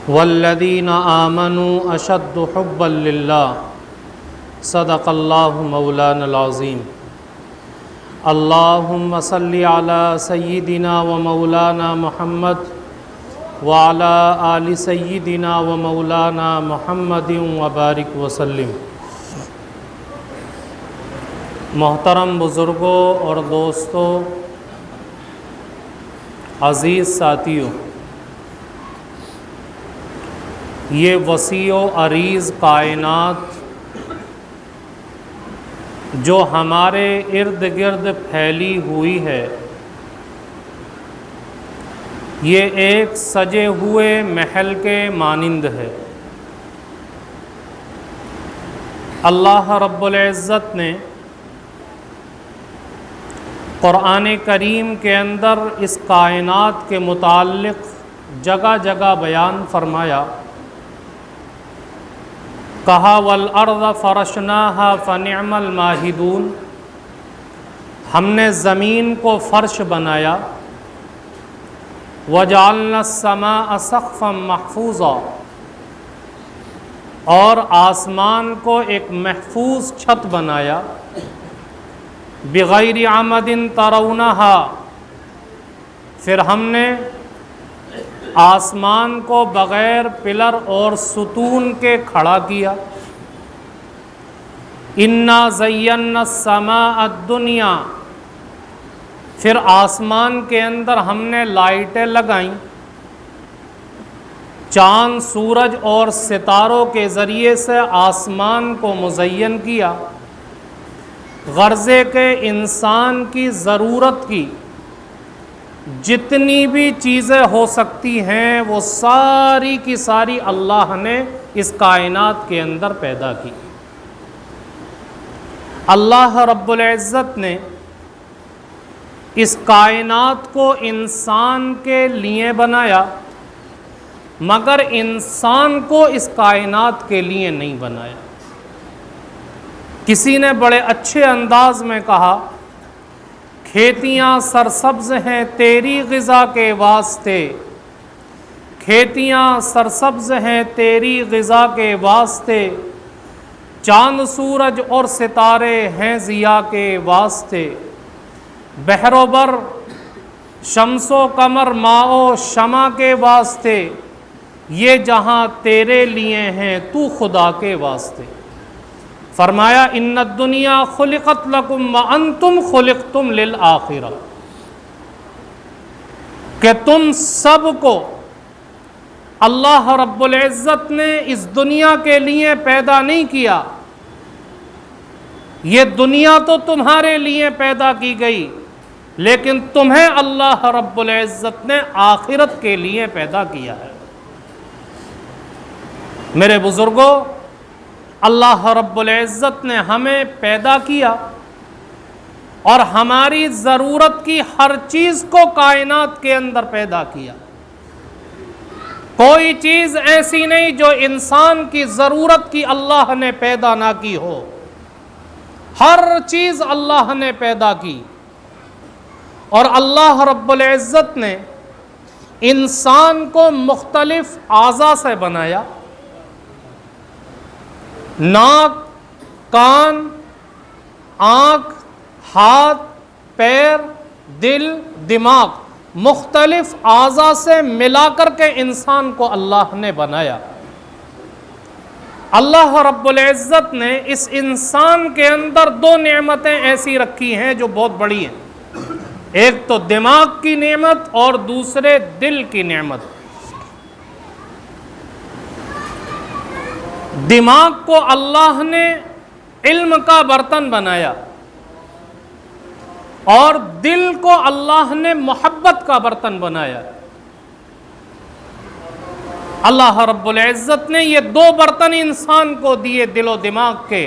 والذین آمنوا اشد حبا للہ صدق اللہ مولانا العظیم۔ اللہم صلی علی سیدنا و مولانا محمد وعلی آل سیدنا و مولانا محمد وبارک وسلم۔ محترم بزرگوں اور دوستوں، عزیز ساتھیوں، یہ وسیع و عریض کائنات جو ہمارے ارد گرد پھیلی ہوئی ہے، یہ ایک سجے ہوئے محل کے مانند ہے۔ اللہ رب العزت نے قرآن کریم کے اندر اس کائنات کے متعلق جگہ جگہ بیان فرمایا، کہا والارض فرشناها فنعم الماہدون، ہم نے زمین کو فرش بنایا، وجعلنا السماء سقفا محفوظا، اور آسمان کو ایک محفوظ چھت بنایا، بغیر عمد ترونہا، پھر ہم نے آسمان کو بغیر پلر اور ستون کے کھڑا کیا۔ انا زینا السماء الدنیا، پھر آسمان کے اندر ہم نے لائٹیں لگائیں، چاند سورج اور ستاروں کے ذریعے سے آسمان کو مزین کیا، غرضے کہ انسان کی ضرورت کی جتنی بھی چیزیں ہو سکتی ہیں وہ ساری کی ساری اللہ نے اس کائنات کے اندر پیدا کی۔ اللہ رب العزت نے اس کائنات کو انسان کے لیے بنایا، مگر انسان کو اس کائنات کے لیے نہیں بنایا۔ کسی نے بڑے اچھے انداز میں کہا، کھیتیاں سرسبز ہیں تیری غذا کے واسطے، کھیتیاں سرسبز ہیں تیری غذا کے واسطے، چاند سورج اور ستارے ہیں ضیاء کے واسطے، بحر و بر شمس و قمر ماء و شمع کے واسطے، یہ جہاں تیرے لیے ہیں تو خدا کے واسطے۔ فرمایا ان الدنیا خلقت لکم وانتم خلقتم للآخرہ، کہ تم سب کو اللہ رب العزت نے اس دنیا کے لیے پیدا نہیں کیا، یہ دنیا تو تمہارے لیے پیدا کی گئی، لیکن تمہیں اللہ رب العزت نے آخرت کے لیے پیدا کیا ہے۔ میرے بزرگوں، اللہ رب العزت نے ہمیں پیدا کیا اور ہماری ضرورت کی ہر چیز کو کائنات کے اندر پیدا کیا۔ کوئی چیز ایسی نہیں جو انسان کی ضرورت کی اللہ نے پیدا نہ کی ہو، ہر چیز اللہ نے پیدا کی۔ اور اللہ رب العزت نے انسان کو مختلف اعضاء سے بنایا، ناک، کان، آنکھ، ہاتھ، پیر، دل، دماغ، مختلف اعضاء سے ملا کر کے انسان کو اللہ نے بنایا۔ اللہ رب العزت نے اس انسان کے اندر دو نعمتیں ایسی رکھی ہیں جو بہت بڑی ہیں، ایک تو دماغ کی نعمت اور دوسرے دل کی نعمت۔ دماغ کو اللہ نے علم کا برتن بنایا اور دل کو اللہ نے محبت کا برتن بنایا۔ اللہ رب العزت نے یہ دو برتن انسان کو دیے، دل و دماغ کے،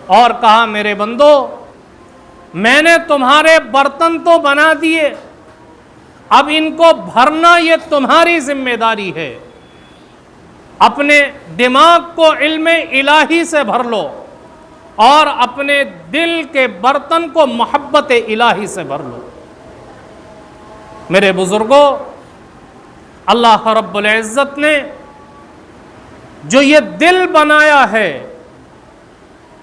اور کہا میرے بندو، میں نے تمہارے برتن تو بنا دیے، اب ان کو بھرنا یہ تمہاری ذمہ داری ہے۔ اپنے دماغ کو علم الہی سے بھر لو اور اپنے دل کے برتن کو محبت الہی سے بھر لو۔ میرے بزرگوں، اللہ رب العزت نے جو یہ دل بنایا ہے،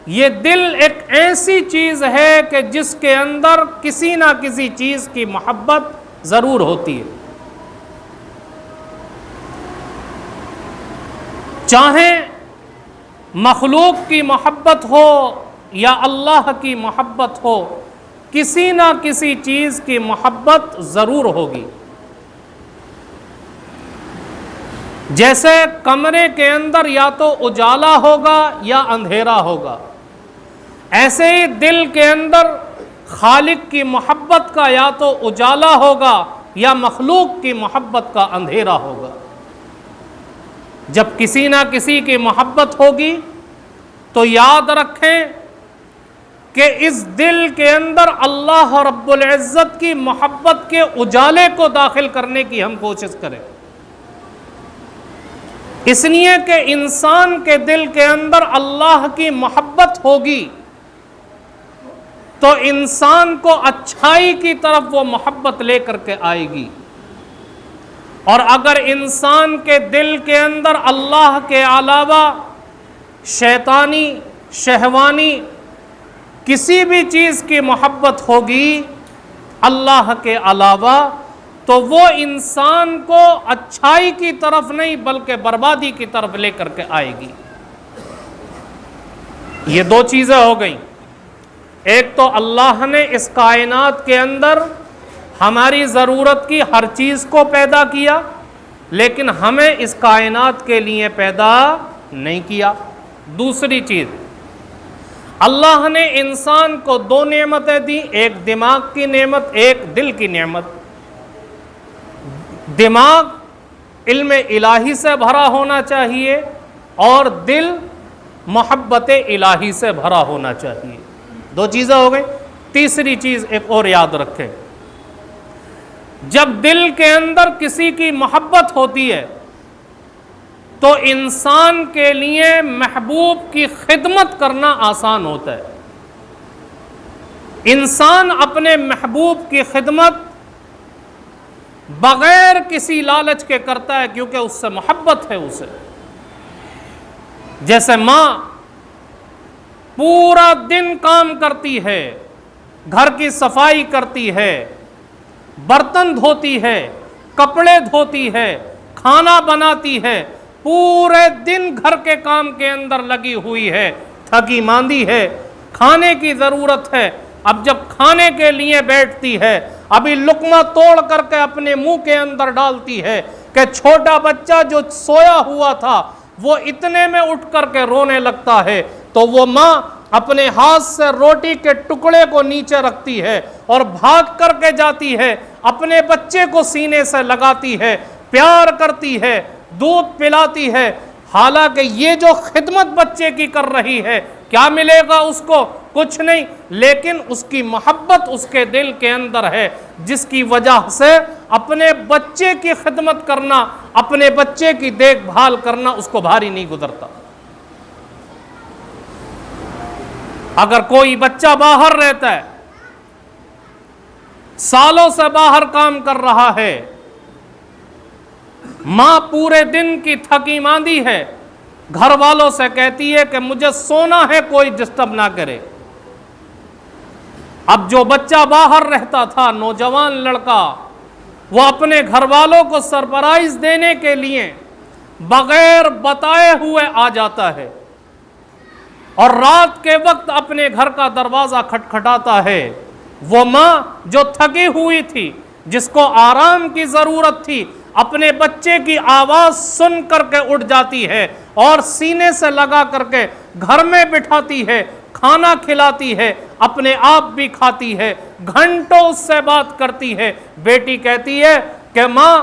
یہ دل ایک ایسی چیز ہے کہ جس کے اندر کسی نہ کسی چیز کی محبت ضرور ہوتی ہے، چاہے مخلوق کی محبت ہو یا اللہ کی محبت ہو، کسی نہ کسی چیز کی محبت ضرور ہوگی۔ جیسے کمرے کے اندر یا تو اجالا ہوگا یا اندھیرا ہوگا، ایسے ہی دل کے اندر خالق کی محبت کا یا تو اجالا ہوگا یا مخلوق کی محبت کا اندھیرا ہوگا۔ جب کسی نہ کسی کی محبت ہوگی تو یاد رکھیں کہ اس دل کے اندر اللہ رب العزت کی محبت کے اجالے کو داخل کرنے کی ہم کوشش کریں، اس لیے کہ انسان کے دل کے اندر اللہ کی محبت ہوگی تو انسان کو اچھائی کی طرف وہ محبت لے کر کے آئے گی، اور اگر انسان کے دل کے اندر اللہ کے علاوہ شیطانی شہوانی کسی بھی چیز کی محبت ہوگی اللہ کے علاوہ، تو وہ انسان کو اچھائی کی طرف نہیں بلکہ بربادی کی طرف لے کر کے آئے گی۔ یہ دو چیزیں ہو گئیں، ایک تو اللہ نے اس کائنات کے اندر ہماری ضرورت کی ہر چیز کو پیدا کیا، لیکن ہمیں اس کائنات کے لیے پیدا نہیں کیا۔ دوسری چیز، اللہ نے انسان کو دو نعمتیں دی، ایک دماغ کی نعمت، ایک دل کی نعمت۔ دماغ علم الہی سے بھرا ہونا چاہیے اور دل محبت الہی سے بھرا ہونا چاہیے۔ دو چیزیں ہو گئی۔ تیسری چیز ایک اور یاد رکھیں، جب دل کے اندر کسی کی محبت ہوتی ہے تو انسان کے لیے محبوب کی خدمت کرنا آسان ہوتا ہے۔ انسان اپنے محبوب کی خدمت بغیر کسی لالچ کے کرتا ہے کیونکہ اس سے محبت ہے اسے۔ جیسے ماں پورا دن کام کرتی ہے، گھر کی صفائی کرتی ہے، برتن دھوتی ہے، کپڑے دھوتی ہے، کھانا بناتی ہے، پورے دن گھر کے کام کے اندر لگی ہوئی ہے، تھکی ماندی ہے، کھانے کی ضرورت ہے۔ اب جب کھانے کے لیے بیٹھتی ہے، ابھی لقمہ توڑ کر کے اپنے منہ کے اندر ڈالتی ہے کہ چھوٹا بچہ جو سویا ہوا تھا وہ اتنے میں اٹھ کر کے رونے لگتا ہے، تو وہ ماں اپنے ہاتھ سے روٹی کے ٹکڑے کو نیچے رکھتی ہے اور بھاگ کر کے جاتی ہے، اپنے بچے کو سینے سے لگاتی ہے، پیار کرتی ہے، دودھ پلاتی ہے۔ حالانکہ یہ جو خدمت بچے کی کر رہی ہے، کیا ملے گا اس کو؟ کچھ نہیں، لیکن اس کی محبت اس کے دل کے اندر ہے، جس کی وجہ سے اپنے بچے کی خدمت کرنا، اپنے بچے کی دیکھ بھال کرنا اس کو بھاری نہیں گزرتا۔ اگر کوئی بچہ باہر رہتا ہے، سالوں سے باہر کام کر رہا ہے، ماں پورے دن کی تھکی ماندی ہے، گھر والوں سے کہتی ہے کہ مجھے سونا ہے، کوئی ڈسٹرب نہ کرے۔ اب جو بچہ باہر رہتا تھا، نوجوان لڑکا، وہ اپنے گھر والوں کو سرپرائز دینے کے لیے بغیر بتائے ہوئے آ جاتا ہے اور رات کے وقت اپنے گھر کا دروازہ کھٹکھٹاتا ہے۔ وہ ماں جو تھکی ہوئی تھی، جس کو آرام کی ضرورت تھی، اپنے بچے کی آواز سن کر کے اٹھ جاتی ہے اور سینے سے لگا کر کے گھر میں بٹھاتی ہے، کھانا کھلاتی ہے، اپنے آپ بھی کھاتی ہے، گھنٹوں اس سے بات کرتی ہے۔ بیٹی کہتی ہے کہ ماں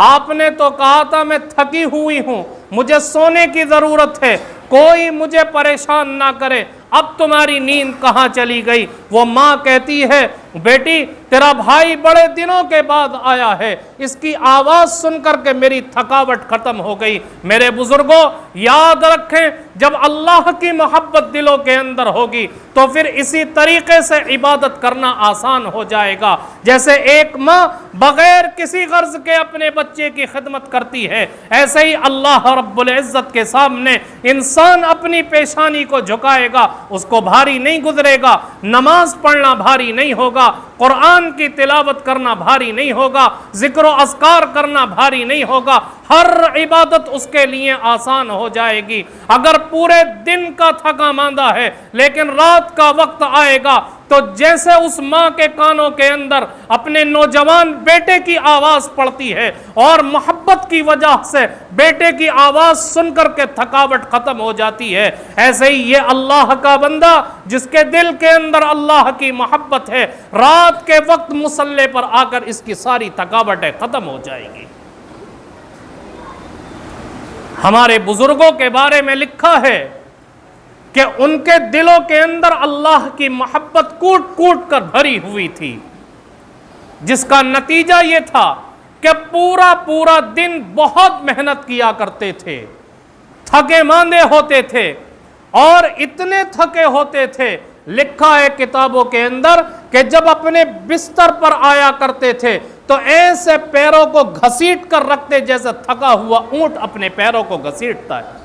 آپ نے تو کہا تھا میں تھکی ہوئی ہوں، مجھے سونے کی ضرورت ہے، کوئی مجھے پریشان نہ کرے، اب تمہاری نیند کہاں چلی گئی؟ وہ ماں کہتی ہے بیٹی تیرا بھائی بڑے دنوں کے بعد آیا ہے، اس کی آواز سن کر کے میری تھکاوٹ ختم ہو گئی۔ میرے بزرگوں یاد رکھیں، جب اللہ کی محبت دلوں کے اندر ہوگی تو پھر اسی طریقے سے عبادت کرنا آسان ہو جائے گا۔ جیسے ایک ماں بغیر کسی غرض کے اپنے بچے کی خدمت کرتی ہے، ایسے ہی اللہ رب العزت کے سامنے انسان اپنی پیشانی کو جھکائے گا، اس کو بھاری نہیں گزرے گا، نماز پڑھنا بھاری نہیں ہوگا، قرآن کی تلاوت کرنا بھاری نہیں ہوگا، ذکر و اذکار کرنا بھاری نہیں ہوگا، ہر عبادت اس کے لیے آسان ہو جائے گی۔ اگر پورے دن کا تھکا ماندہ ہے لیکن رات کا وقت آئے گا تو جیسے اس ماں کے کانوں کے اندر اپنے نوجوان بیٹے کی آواز پڑتی ہے اور محبت کی وجہ سے بیٹے کی آواز سن کر کے تھکاوٹ ختم ہو جاتی ہے، ایسے ہی یہ اللہ کا بندہ جس کے دل کے اندر اللہ کی محبت ہے، رات کے وقت مصلی پر آ کر اس کی ساری تھکاوٹیں ختم ہو جائے گی۔ ہمارے بزرگوں کے بارے میں لکھا ہے کہ ان کے دلوں کے اندر اللہ کی محبت کوٹ کوٹ کر بھری ہوئی تھی، جس کا نتیجہ یہ تھا کہ پورا دن بہت محنت کیا کرتے تھے، تھکے ماندے ہوتے تھے اور اتنے تھکے ہوتے تھے، لکھا ہے کتابوں کے اندر کہ جب اپنے بستر پر آیا کرتے تھے تو ایسے پیروں کو گھسیٹ کر رکھتے جیسے تھکا ہوا اونٹ اپنے پیروں کو گھسیٹتا ہے۔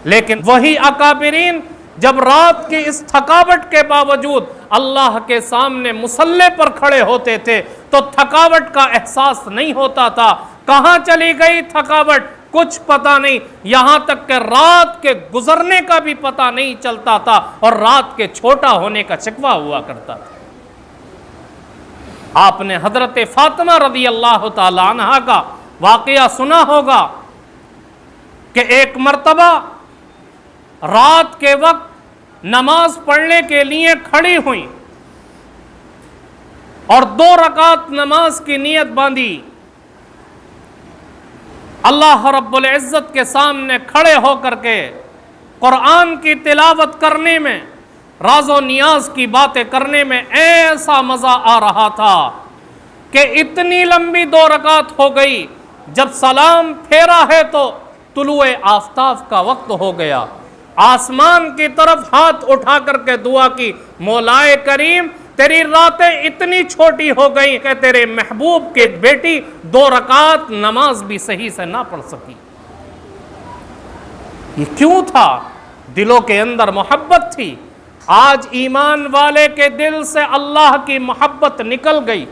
لیکن وہی اکابرین جب رات کی اس تھکاوٹ کے باوجود اللہ کے سامنے مصلی پر کھڑے ہوتے تھے تو تھکاوٹ کا احساس نہیں ہوتا تھا، کہاں چلی گئی تھکاوٹ کچھ پتہ نہیں، یہاں تک کہ رات کے گزرنے کا بھی پتہ نہیں چلتا تھا اور رات کے چھوٹا ہونے کا شکوہ ہوا کرتا تھا۔ آپ نے حضرت فاطمہ رضی اللہ تعالی عنہ کا واقعہ سنا ہوگا کہ ایک مرتبہ رات کے وقت نماز پڑھنے کے لیے کھڑی ہوئی اور 2 رکعت نماز کی نیت باندھی، اللہ رب العزت کے سامنے کھڑے ہو کر کے قرآن کی تلاوت کرنے میں، راز و نیاز کی باتیں کرنے میں ایسا مزہ آ رہا تھا کہ اتنی لمبی 2 رکعت ہو گئی، جب سلام پھیرا ہے تو طلوع آفتاب کا وقت ہو گیا، آسمان کی طرف ہاتھ اٹھا کر کے دعا کی، مولائے کریم تیری راتیں اتنی چھوٹی ہو گئی کہ تیرے محبوب کی بیٹی 2 رکعت نماز بھی صحیح سے نہ پڑھ سکی۔ یہ کیوں تھا؟ دلوں کے اندر محبت تھی۔ آج ایمان والے کے دل سے اللہ کی محبت نکل گئی،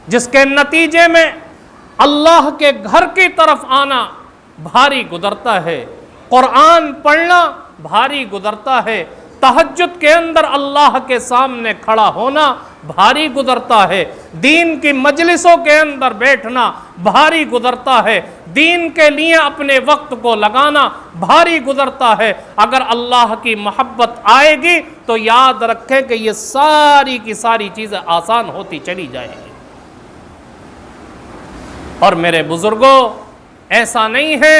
جس کے نتیجے میں اللہ کے گھر کی طرف آنا بھاری گزرتا ہے، قرآن پڑھنا بھاری گزرتا ہے، تہجد کے اندر اللہ کے سامنے کھڑا ہونا بھاری گزرتا ہے، دین کی مجلسوں کے اندر بیٹھنا بھاری گزرتا ہے، دین کے لیے اپنے وقت کو لگانا بھاری گزرتا ہے۔ اگر اللہ کی محبت آئے گی تو یاد رکھیں کہ یہ ساری کی ساری چیزیں آسان ہوتی چلی جائیں گی۔ اور میرے بزرگوں، ایسا نہیں ہے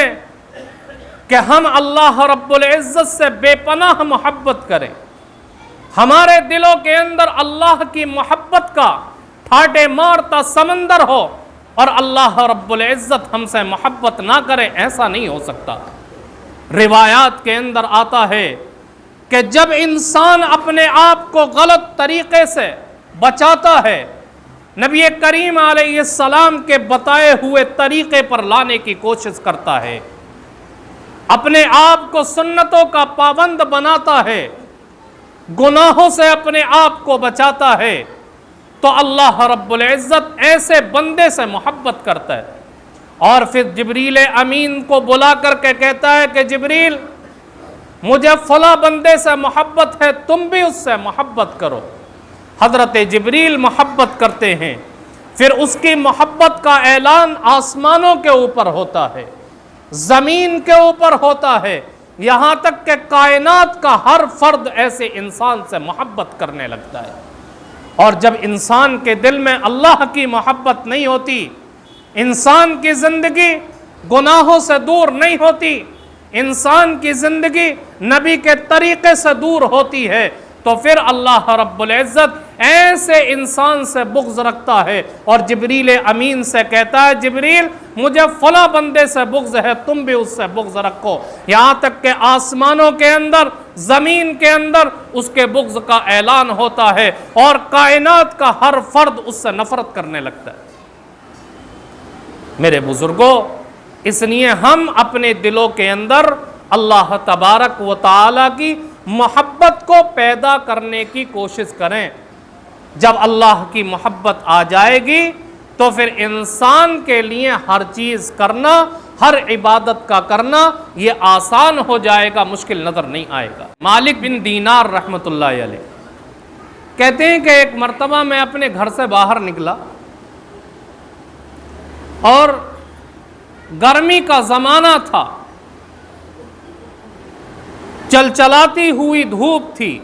کہ ہم اللہ رب العزت سے بے پناہ محبت کریں، ہمارے دلوں کے اندر اللہ کی محبت کا ٹھاٹے مارتا سمندر ہو اور اللہ رب العزت ہم سے محبت نہ کرے، ایسا نہیں ہو سکتا۔ روایات کے اندر آتا ہے کہ جب انسان اپنے آپ کو غلط طریقے سے بچاتا ہے، نبی کریم علیہ السلام کے بتائے ہوئے طریقے پر لانے کی کوشش کرتا ہے، اپنے آپ کو سنتوں کا پابند بناتا ہے، گناہوں سے اپنے آپ کو بچاتا ہے، تو اللہ رب العزت ایسے بندے سے محبت کرتا ہے اور پھر جبریل امین کو بلا کر کے کہتا ہے کہ جبریل، مجھے فلاں بندے سے محبت ہے، تم بھی اس سے محبت کرو۔ حضرت جبریل محبت کرتے ہیں، پھر اس کی محبت کا اعلان آسمانوں کے اوپر ہوتا ہے، زمین کے اوپر ہوتا ہے، یہاں تک کہ کائنات کا ہر فرد ایسے انسان سے محبت کرنے لگتا ہے۔ اور جب انسان کے دل میں اللہ کی محبت نہیں ہوتی، انسان کی زندگی گناہوں سے دور نہیں ہوتی، انسان کی زندگی نبی کے طریقے سے دور ہوتی ہے، تو پھر اللہ رب العزت ایسے انسان سے بغض رکھتا ہے اور جبریل امین سے کہتا ہے جبریل مجھے فلاں بندے سے بغض ہے، تم بھی اس سے بغض رکھو، یہاں تک کہ آسمانوں کے اندر زمین کے اندر اس کے بغض کا اعلان ہوتا ہے اور کائنات کا ہر فرد اس سے نفرت کرنے لگتا ہے۔ میرے بزرگوں، اس لیے ہم اپنے دلوں کے اندر اللہ تبارک و تعالی کی محبت کو پیدا کرنے کی کوشش کریں۔ جب اللہ کی محبت آ جائے گی تو پھر انسان کے لیے ہر چیز کرنا، ہر عبادت کا کرنا یہ آسان ہو جائے گا، مشکل نظر نہیں آئے گا۔ مالک بن دینار رحمۃ اللہ علیہ کہتے ہیں کہ ایک مرتبہ میں اپنے گھر سے باہر نکلا اور گرمی کا زمانہ تھا، چلچلاتی ہوئی دھوپ تھی۔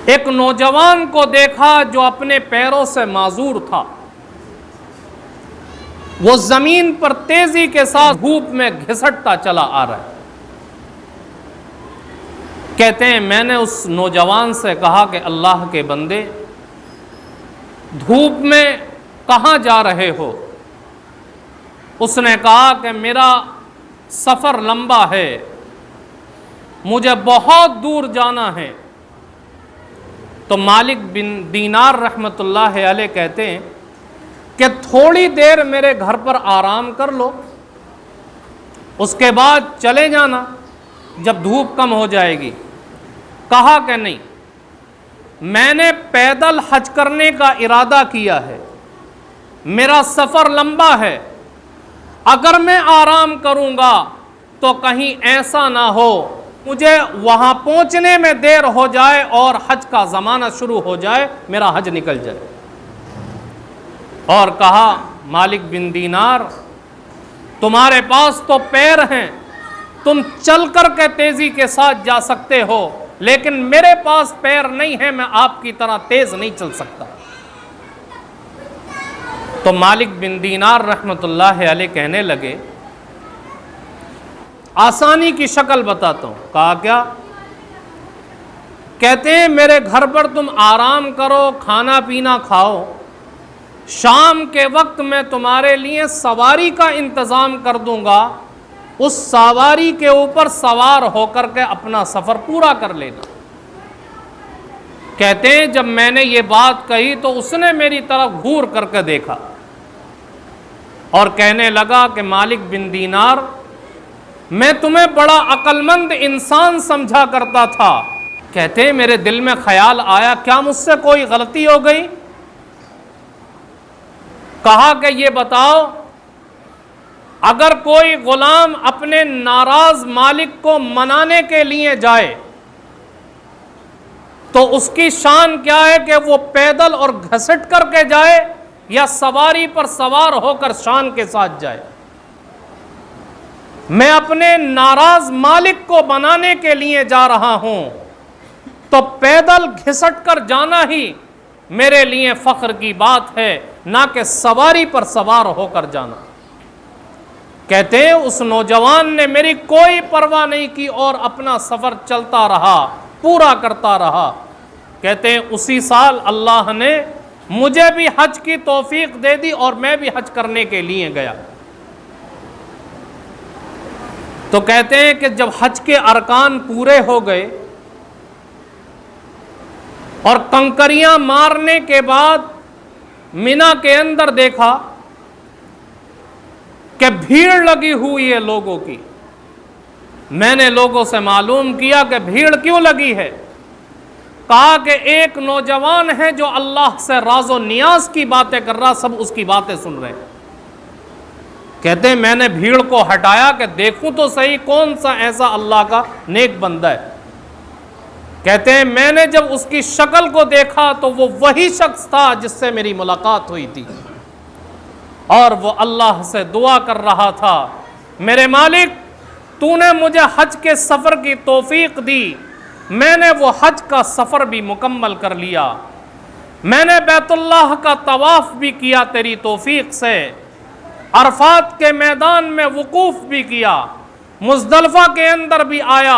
ایک نوجوان کو دیکھا جو اپنے پیروں سے معذور تھا، وہ زمین پر تیزی کے ساتھ دھوپ میں گھسٹتا چلا آ رہا ہے۔ کہتے ہیں میں نے اس نوجوان سے کہا کہ اللہ کے بندے، دھوپ میں کہاں جا رہے ہو؟ اس نے کہا کہ میرا سفر لمبا ہے، مجھے بہت دور جانا ہے۔ تو مالک بن دینار رحمۃ اللہ علیہ کہتے ہیں کہ تھوڑی دیر میرے گھر پر آرام کر لو، اس کے بعد چلے جانا جب دھوپ کم ہو جائے گی۔ کہا کہ نہیں، میں نے پیدل حج کرنے کا ارادہ کیا ہے، میرا سفر لمبا ہے، اگر میں آرام کروں گا تو کہیں ایسا نہ ہو مجھے وہاں پہنچنے میں دیر ہو جائے اور حج کا زمانہ شروع ہو جائے، میرا حج نکل جائے۔ اور کہا مالک بن دینار، تمہارے پاس تو پیر ہیں، تم چل کر کے تیزی کے ساتھ جا سکتے ہو، لیکن میرے پاس پیر نہیں ہے، میں آپ کی طرح تیز نہیں چل سکتا۔ تو مالک بن دینار رحمۃ اللہ علیہ کہنے لگے آسانی کی شکل بتاتا ہوں۔ کہا کیا؟ کہتے ہیں میرے گھر پر تم آرام کرو، کھانا پینا کھاؤ، شام کے وقت میں تمہارے لیے سواری کا انتظام کر دوں گا، اس سواری کے اوپر سوار ہو کر کے اپنا سفر پورا کر لینا۔ کہتے ہیں جب میں نے یہ بات کہی تو اس نے میری طرف گھور کر کے دیکھا اور کہنے لگا کہ مالک بن دینار، میں تمہیں بڑا عقل مند انسان سمجھا کرتا تھا۔ کہتے ہیں میرے دل میں خیال آیا کیا مجھ سے کوئی غلطی ہو گئی؟ کہا کہ یہ بتاؤ، اگر کوئی غلام اپنے ناراض مالک کو منانے کے لیے جائے تو اس کی شان کیا ہے کہ وہ پیدل اور گھسٹ کر کے جائے یا سواری پر سوار ہو کر شان کے ساتھ جائے؟ میں اپنے ناراض مالک کو منانے کے لیے جا رہا ہوں تو پیدل گھسٹ کر جانا ہی میرے لیے فخر کی بات ہے، نہ کہ سواری پر سوار ہو کر جانا۔ کہتے ہیں اس نوجوان نے میری کوئی پرواہ نہیں کی اور اپنا سفر چلتا رہا، پورا کرتا رہا۔ کہتے ہیں اسی سال اللہ نے مجھے بھی حج کی توفیق دے دی اور میں بھی حج کرنے کے لیے گیا۔ تو کہتے ہیں کہ جب حج کے ارکان پورے ہو گئے اور کنکریاں مارنے کے بعد مینا کے اندر دیکھا کہ بھیڑ لگی ہوئی ہے لوگوں کی۔ میں نے لوگوں سے معلوم کیا کہ بھیڑ کیوں لگی ہے؟ کہا کہ ایک نوجوان ہے جو اللہ سے راز و نیاز کی باتیں کر رہا، سب اس کی باتیں سن رہے ہیں۔ کہتے ہیں میں نے بھیڑ کو ہٹایا کہ دیکھوں تو صحیح کون سا ایسا اللہ کا نیک بندہ ہے۔ کہتے ہیں میں نے جب اس کی شکل کو دیکھا تو وہ وہی شخص تھا جس سے میری ملاقات ہوئی تھی، اور وہ اللہ سے دعا کر رہا تھا، میرے مالک تو نے مجھے حج کے سفر کی توفیق دی، میں نے وہ حج کا سفر بھی مکمل کر لیا، میں نے بیت اللہ کا طواف بھی کیا تیری توفیق سے، عرفات کے میدان میں وقوف بھی کیا، مزدلفہ کے اندر بھی آیا،